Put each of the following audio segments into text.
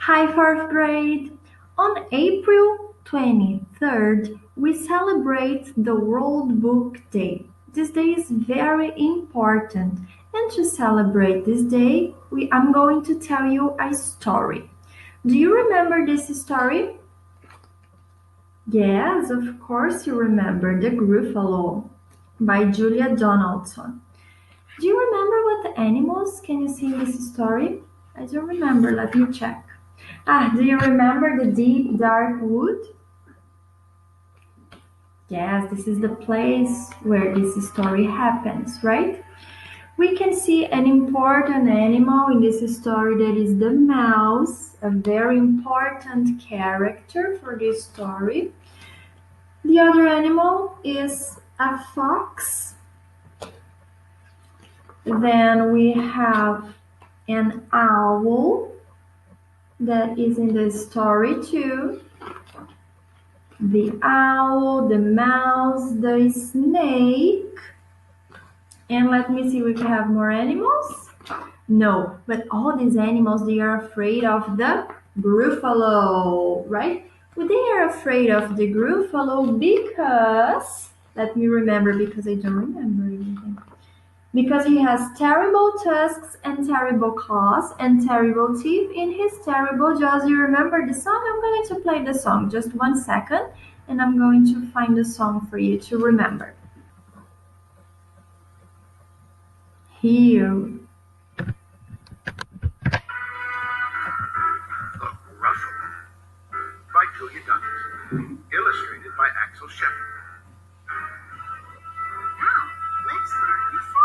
Hi, fourth grade! On April 23rd, we celebrate the World Book Day. This day is very important, and to celebrate this day, I'm going to tell you a story. Do you remember this story? Yes, of course you remember The Gruffalo by Julia Donaldson. Do you remember what animals can you see in this story? I don't remember, let me check. Do you remember the deep dark wood? Yes, this is the place where this story happens, right? We can see an important animal in this story that is the mouse, a very important character for this story. The other animal is a fox. Then we have an owl that is in the story too. The owl, the mouse, the snake. And let me see if we have more animals. No, but all these animals, they are afraid of the Gruffalo, right? Well, they are afraid of the Gruffalo because, let me remember because I don't remember anything. Because he has terrible tusks and terrible claws and terrible teeth in his terrible jaws. You remember the song? I'm going to play the song. Just 1 second, and I'm going to find the song for you to remember. Here. By Julia Donaldson, illustrated by Axel Shepard. Now, let's learn the song.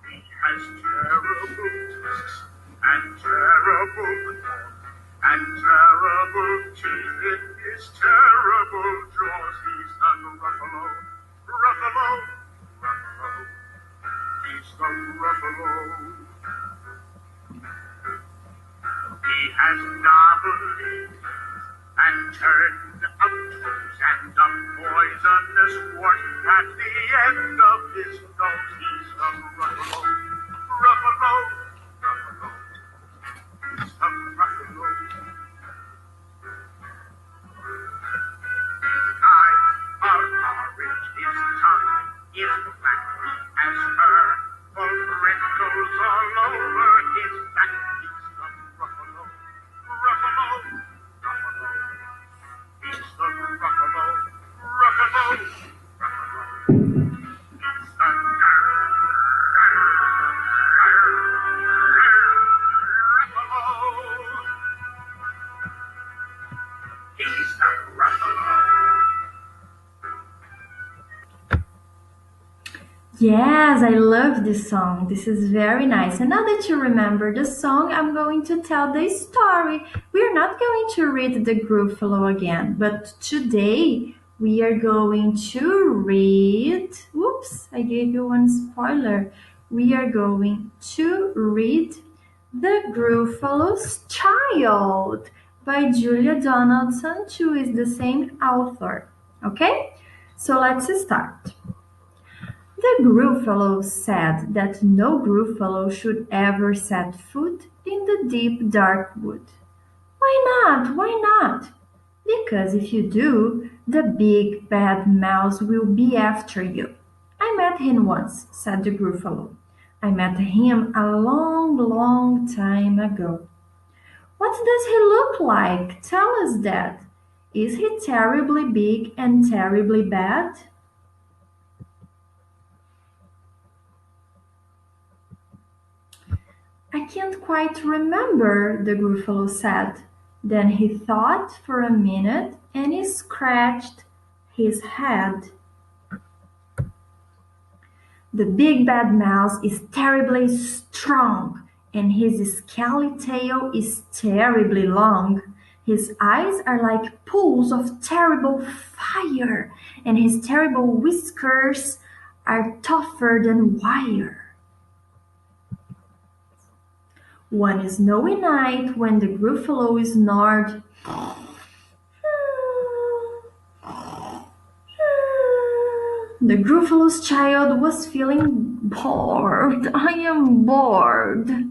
He has terrible tusks and terrible claws and terrible teeth in his terrible jaws. He's the Gruffalo, Gruffalo, Gruffalo. He's the Gruffalo. He has knobbly teeth and turned up toes and a poisonous wart at the end of his nose. He's the Gruffalo, Gruffalo, Gruffalo. He's the Gruffalo. His eyes are orange, his tongue is black as fur, for wrinkles all over his back. He's the Gruffalo, Gruffalo, Gruffalo. He's the Gruffalo, Gruffalo, Gruffalo. He's the Gruffalo. He's the Gruffalo. Yes, I love this song. This is very nice. And now that you remember the song, I'm going to tell the story. We're not going to read the Gruffalo again, but today we are going to read. Oops, I gave you one spoiler. We are going to read The Gruffalo's Child by Julia Donaldson, who is the same author. Okay? So let's start. The Gruffalo said that no Gruffalo should ever set foot in the deep dark wood. Why not? Why not? Because if you do, the big bad mouse will be after you. I met him once, said the Gruffalo. I met him a long, long time ago. What does he look like? Tell us that. Is he terribly big and terribly bad? I can't quite remember, the Gruffalo said. Then he thought for a minute and he scratched his head. The big bad mouse is terribly strong, and his scaly tail is terribly long. His eyes are like pools of terrible fire, and his terrible whiskers are tougher than wire. One snowy night when the Gruffalo snored, the Gruffalo's child was feeling bored. I am bored.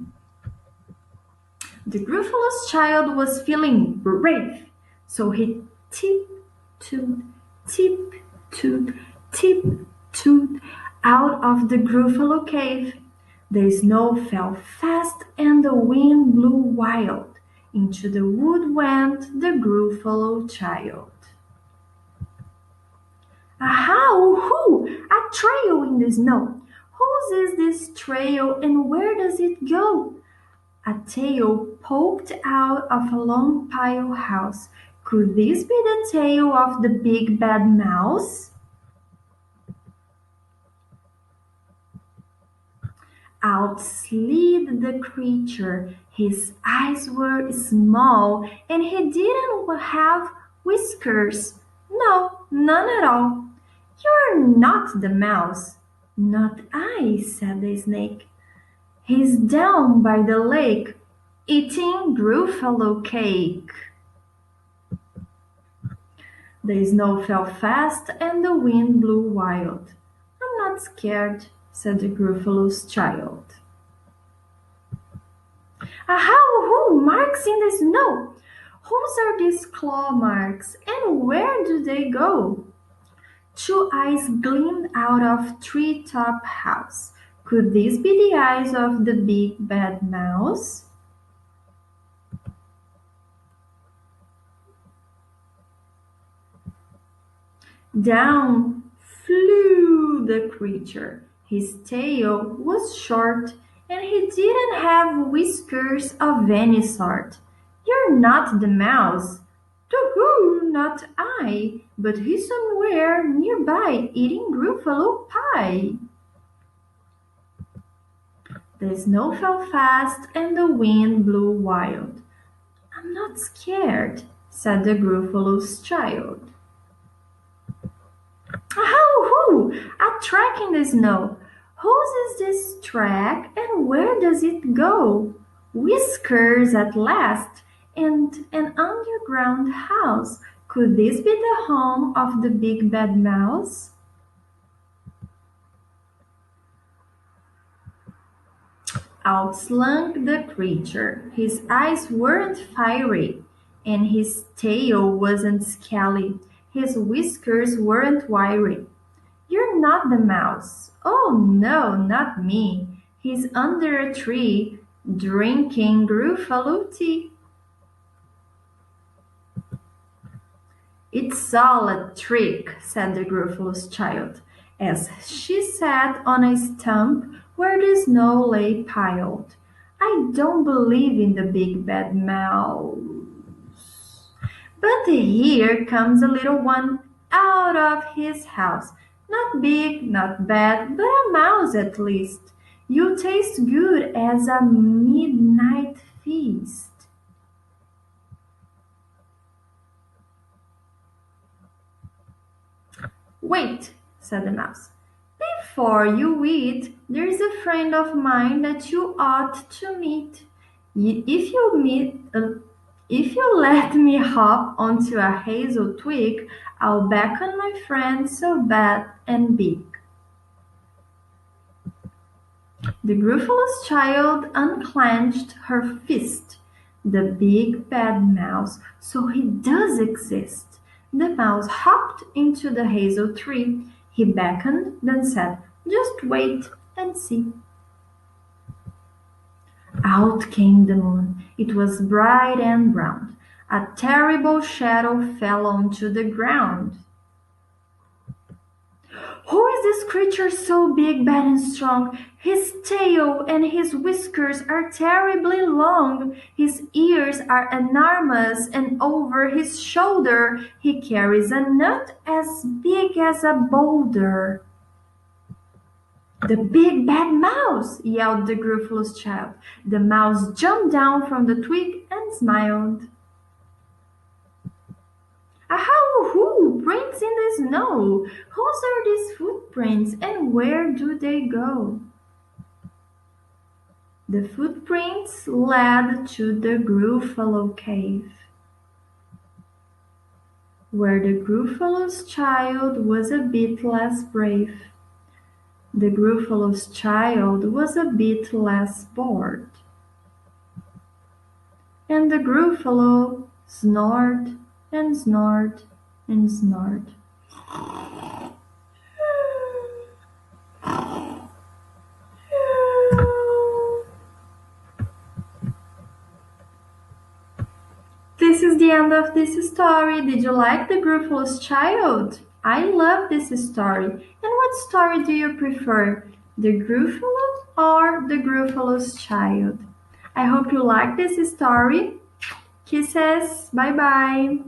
The Gruffalo's child was feeling brave, so he tiptoed, tiptoed, tiptoed out of the Gruffalo cave. The snow fell fast and the wind blew wild. Into the wood went the Gruffalo child. Aha! Woohoo! A trail in the snow! Whose is this trail and where does it go? A tail poked out of a long pile house. Could this be the tail of the big bad mouse? Out slid the creature. His eyes were small and he didn't have whiskers. No, none at all. You're not the mouse. Not I, said the snake. He's down by the lake, eating Gruffalo cake. The snow fell fast and the wind blew wild. I'm not scared, said the Gruffalo's child. Aha! Woohoo! Marks in the snow! Whose are these claw marks and where do they go? Two eyes gleamed out of treetop house. Could these be the eyes of the big bad mouse? Down flew the creature. His tail was short and he didn't have whiskers of any sort. You're not the mouse. Too-hoo, not I, but he's somewhere nearby eating Gruffalo pie. The snow fell fast and the wind blew wild. I'm not scared, said the Gruffalo's child. Ahoo! A track in the snow. Whose is this track and where does it go? Whiskers at last and an underground house. Could this be the home of the big bad mouse? Out slunk the creature. His eyes weren't fiery, and his tail wasn't scaly. His whiskers weren't wiry. You're not the mouse. Oh no, not me. He's under a tree, drinking Gruffalo tea. It's all a trick, said the Gruffalo's child, as she sat on a stump where the snow lay piled. I don't believe in the big bad mouse. But here comes a little one out of his house. Not big, not bad, but a mouse at least. You taste good as a midnight feast. Wait, said the mouse. Before you eat, there's a friend of mine that you ought to meet. If you let me hop onto a hazel twig, I'll beckon my friend so bad and big. The Gruffalo's child unclenched her fist. The big bad mouse, so he does exist. The mouse hopped into the hazel tree. He beckoned, then said, just wait and see. Out came the moon. It was bright and round. A terrible shadow fell onto the ground. Who is this creature so big, bad, and strong? His tail and his whiskers are terribly long. His ears are enormous, and over his shoulder he carries a nut as big as a boulder. The big bad mouse, yelled the Gruffalo's child. The mouse jumped down from the twig and smiled. Ahoo! Prints in the snow! Whose are these footprints and where do they go? The footprints led to the Gruffalo cave, where the Gruffalo's child was a bit less brave. The Gruffalo's child was a bit less bored. And the Gruffalo snored and snored and snored. This is the end of this story. Did you like the Gruffalo's child? I love this story. And what story do you prefer? The Gruffalo or the Gruffalo's child? I hope you like this story. Kisses. Bye bye.